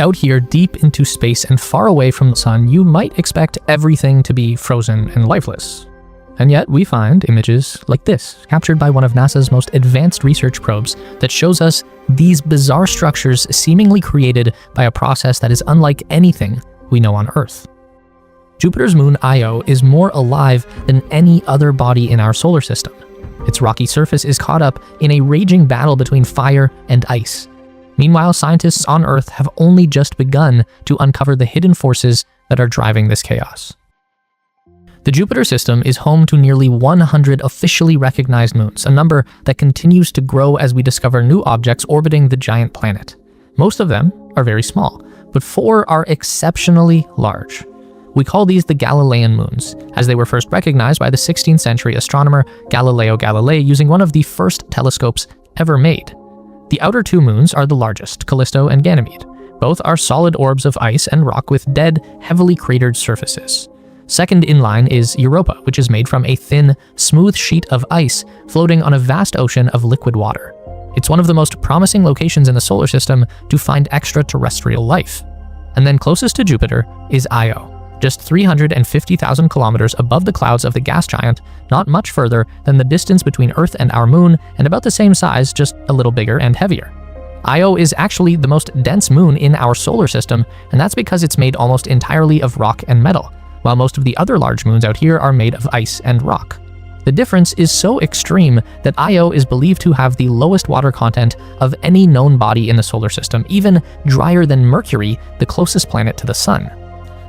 Out here, deep into space and far away from the sun, you might expect everything to be frozen and lifeless. And yet, we find images like this, captured by one of NASA's most advanced research probes, that shows us these bizarre structures seemingly created by a process that is unlike anything we know on Earth. Jupiter's moon Io is more alive than any other body in our solar system. Its rocky surface is caught up in a raging battle between fire and ice. Meanwhile, scientists on Earth have only just begun to uncover the hidden forces that are driving this chaos. The Jupiter system is home to nearly 100 officially recognized moons, a number that continues to grow as we discover new objects orbiting the giant planet. Most of them are very small, but 4 are exceptionally large. We call these the Galilean moons, as they were first recognized by the 16th century astronomer Galileo Galilei using one of the first telescopes ever made. The outer 2 moons are the largest, Callisto and Ganymede. Both are solid orbs of ice and rock with dead, heavily cratered surfaces. Second in line is Europa, which is made from a thin, smooth sheet of ice floating on a vast ocean of liquid water. It's one of the most promising locations in the solar system to find extraterrestrial life. And then closest to Jupiter is Io, just 350,000 kilometers above the clouds of the gas giant, not much further than the distance between Earth and our moon, and about the same size, just a little bigger and heavier. Io is actually the most dense moon in our solar system, and that's because it's made almost entirely of rock and metal, while most of the other large moons out here are made of ice and rock. The difference is so extreme that Io is believed to have the lowest water content of any known body in the solar system, even drier than Mercury, the closest planet to the sun.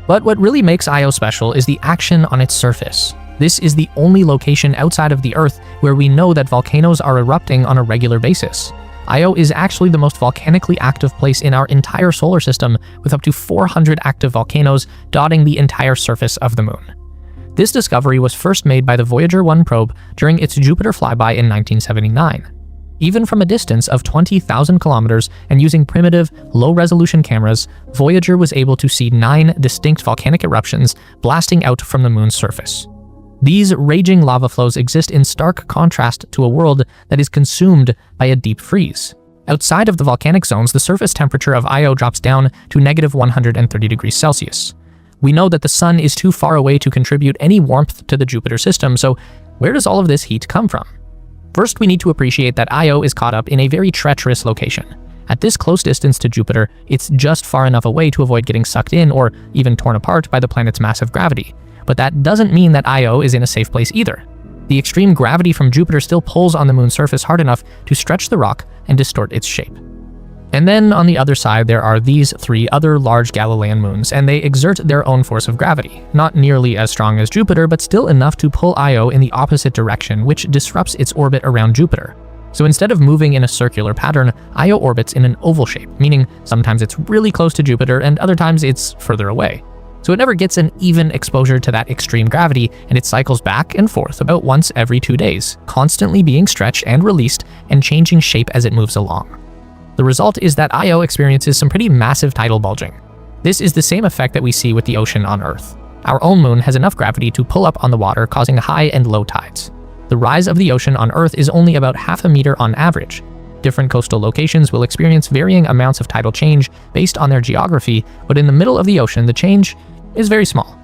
But what really makes Io special is the action on its surface. This is the only location outside of the Earth where we know that volcanoes are erupting on a regular basis. Io is actually the most volcanically active place in our entire solar system, with up to 400 active volcanoes dotting the entire surface of the moon. This discovery was first made by the Voyager 1 probe during its Jupiter flyby in 1979. Even from a distance of 20,000 kilometers and using primitive, low-resolution cameras, Voyager was able to see 9 distinct volcanic eruptions blasting out from the moon's surface. These raging lava flows exist in stark contrast to a world that is consumed by a deep freeze. Outside of the volcanic zones, the surface temperature of Io drops down to negative 130 degrees Celsius. We know that the sun is too far away to contribute any warmth to the Jupiter system, so where does all of this heat come from? First, we need to appreciate that Io is caught up in a very treacherous location. At this close distance to Jupiter, it's just far enough away to avoid getting sucked in or even torn apart by the planet's massive gravity. But that doesn't mean that Io is in a safe place either. The extreme gravity from Jupiter still pulls on the moon's surface hard enough to stretch the rock and distort its shape. And then on the other side, there are these 3 other large Galilean moons, and they exert their own force of gravity. Not nearly as strong as Jupiter, but still enough to pull Io in the opposite direction, which disrupts its orbit around Jupiter. So instead of moving in a circular pattern, Io orbits in an oval shape, meaning sometimes it's really close to Jupiter and other times it's further away. So it never gets an even exposure to that extreme gravity, and it cycles back and forth about once every 2 days, constantly being stretched and released and changing shape as it moves along. The result is that Io experiences some pretty massive tidal bulging. This is the same effect that we see with the ocean on Earth. Our own moon has enough gravity to pull up on the water, causing high and low tides. The rise of the ocean on Earth is only about half a meter on average. Different coastal locations will experience varying amounts of tidal change based on their geography, but in the middle of the ocean, the change is very small.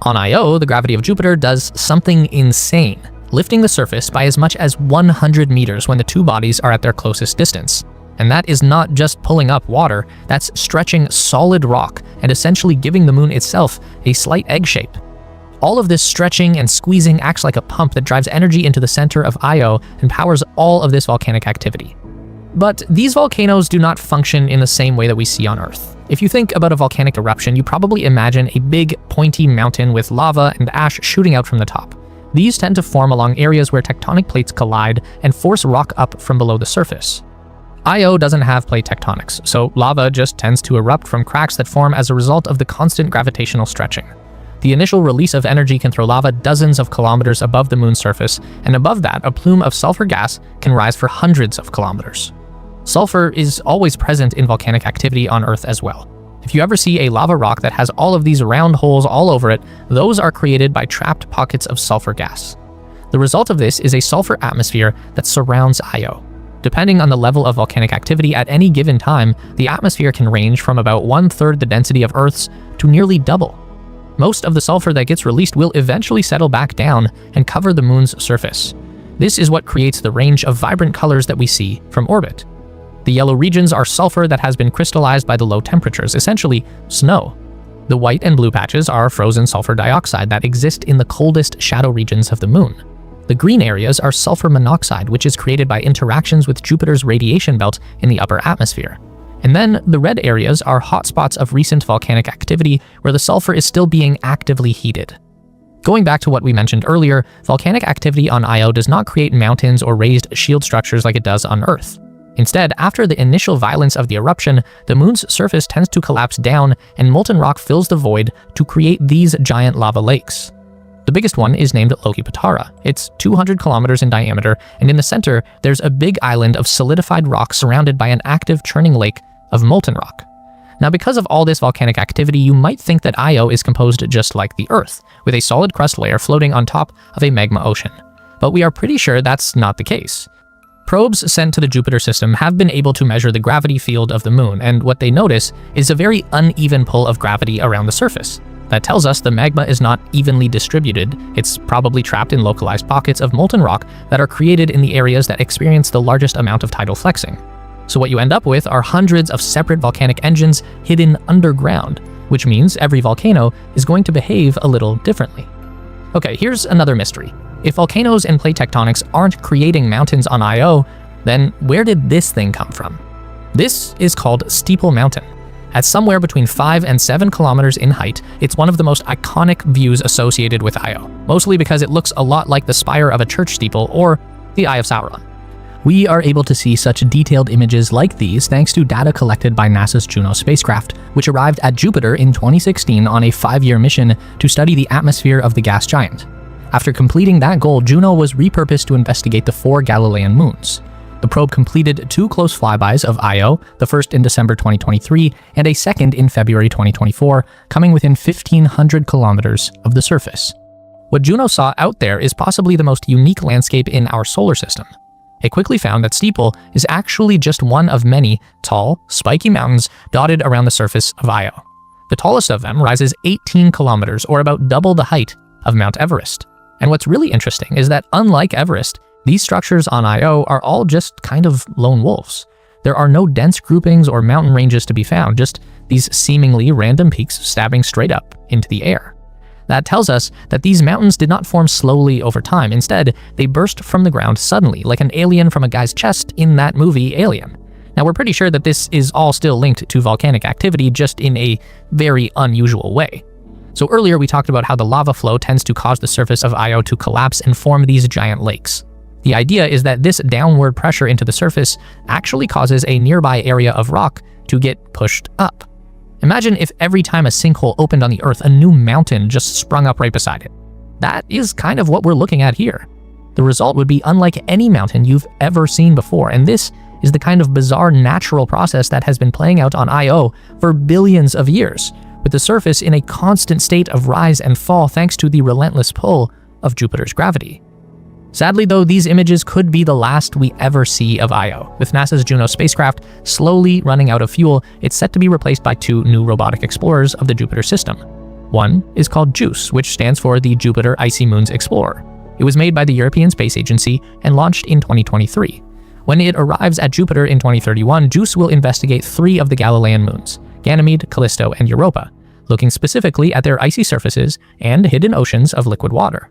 On Io, the gravity of Jupiter does something insane, lifting the surface by as much as 100 meters when the 2 bodies are at their closest distance. And that is not just pulling up water, that's stretching solid rock and essentially giving the moon itself a slight egg shape. All of this stretching and squeezing acts like a pump that drives energy into the center of Io and powers all of this volcanic activity. But these volcanoes do not function in the same way that we see on Earth. If you think about a volcanic eruption, you probably imagine a big, pointy mountain with lava and ash shooting out from the top. These tend to form along areas where tectonic plates collide and force rock up from below the surface. Io doesn't have plate tectonics, so lava just tends to erupt from cracks that form as a result of the constant gravitational stretching. The initial release of energy can throw lava dozens of kilometers above the moon's surface, and above that, a plume of sulfur gas can rise for hundreds of kilometers. Sulfur is always present in volcanic activity on Earth as well. If you ever see a lava rock that has all of these round holes all over it, those are created by trapped pockets of sulfur gas. The result of this is a sulfur atmosphere that surrounds Io. Depending on the level of volcanic activity at any given time, the atmosphere can range from about 1/3 the density of Earth's to nearly double. Most of the sulfur that gets released will eventually settle back down and cover the moon's surface. This is what creates the range of vibrant colors that we see from orbit. The yellow regions are sulfur that has been crystallized by the low temperatures, essentially snow. The white and blue patches are frozen sulfur dioxide that exist in the coldest shadow regions of the moon. The green areas are sulfur monoxide, which is created by interactions with Jupiter's radiation belt in the upper atmosphere. And then the red areas are hotspots of recent volcanic activity where the sulfur is still being actively heated. Going back to what we mentioned earlier, volcanic activity on Io does not create mountains or raised shield structures like it does on Earth. Instead, after the initial violence of the eruption, the moon's surface tends to collapse down and molten rock fills the void to create these giant lava lakes. The biggest one is named Loki Patara. It's 200 kilometers in diameter, and in the center, there's a big island of solidified rock surrounded by an active churning lake of molten rock. Now, because of all this volcanic activity, you might think that Io is composed just like the Earth, with a solid crust layer floating on top of a magma ocean. But we are pretty sure that's not the case. Probes sent to the Jupiter system have been able to measure the gravity field of the moon, and what they notice is a very uneven pull of gravity around the surface. That tells us the magma is not evenly distributed. It's probably trapped in localized pockets of molten rock that are created in the areas that experience the largest amount of tidal flexing. So what you end up with are hundreds of separate volcanic engines hidden underground, which means every volcano is going to behave a little differently. Okay, here's another mystery. If volcanoes and plate tectonics aren't creating mountains on Io, then where did this thing come from? This is called Steeple Mountain. At somewhere between 5 and 7 kilometers in height, it's one of the most iconic views associated with Io, mostly because it looks a lot like the spire of a church steeple or the Eye of Sauron. We are able to see such detailed images like these thanks to data collected by NASA's Juno spacecraft, which arrived at Jupiter in 2016 on a 5-year mission to study the atmosphere of the gas giant. After completing that goal, Juno was repurposed to investigate the 4 Galilean moons. The probe completed 2 close flybys of Io, the first in December 2023 and a second in February 2024, coming within 1,500 kilometers of the surface. What Juno saw out there is possibly the most unique landscape in our solar system. It quickly found that Steeple is actually just one of many tall, spiky mountains dotted around the surface of Io. The tallest of them rises 18 kilometers, or about double the height of Mount Everest. And what's really interesting is that unlike Everest, these structures on Io are all just kind of lone wolves. There are no dense groupings or mountain ranges to be found, just these seemingly random peaks stabbing straight up into the air. That tells us that these mountains did not form slowly over time. Instead, they burst from the ground suddenly, like an alien from a guy's chest in that movie Alien. Now, we're pretty sure that this is all still linked to volcanic activity, just in a very unusual way. So earlier we talked about how the lava flow tends to cause the surface of Io to collapse and form these giant lakes. The idea is that this downward pressure into the surface actually causes a nearby area of rock to get pushed up. Imagine if every time a sinkhole opened on the Earth, a new mountain just sprung up right beside it. That is kind of what we're looking at here. The result would be unlike any mountain you've ever seen before, and this is the kind of bizarre natural process that has been playing out on Io for billions of years, with the surface in a constant state of rise and fall thanks to the relentless pull of Jupiter's gravity. Sadly though, these images could be the last we ever see of Io. With NASA's Juno spacecraft slowly running out of fuel, it's set to be replaced by 2 new robotic explorers of the Jupiter system. One is called JUICE, which stands for the Jupiter Icy Moons Explorer. It was made by the European Space Agency and launched in 2023. When it arrives at Jupiter in 2031, JUICE will investigate 3 of the Galilean moons, Ganymede, Callisto, and Europa, looking specifically at their icy surfaces and hidden oceans of liquid water.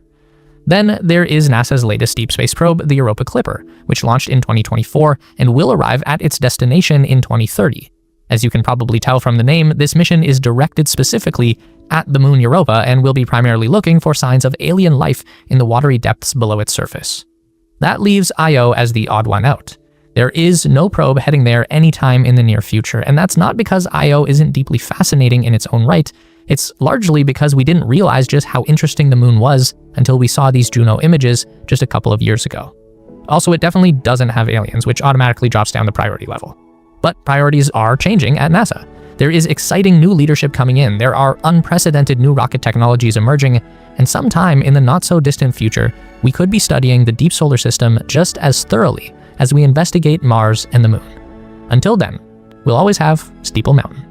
Then there is NASA's latest deep space probe, the Europa Clipper, which launched in 2024 and will arrive at its destination in 2030. As you can probably tell from the name, this mission is directed specifically at the moon Europa and will be primarily looking for signs of alien life in the watery depths below its surface. That leaves Io as the odd one out. There is no probe heading there anytime in the near future, and that's not because Io isn't deeply fascinating in its own right. It's largely because we didn't realize just how interesting the moon was until we saw these Juno images just a couple of years ago. Also, it definitely doesn't have aliens, which automatically drops down the priority level. But priorities are changing at NASA. There is exciting new leadership coming in, there are unprecedented new rocket technologies emerging, and sometime in the not-so-distant future, we could be studying the deep solar system just as thoroughly as we investigate Mars and the Moon. Until then, we'll always have Steeple Mountain.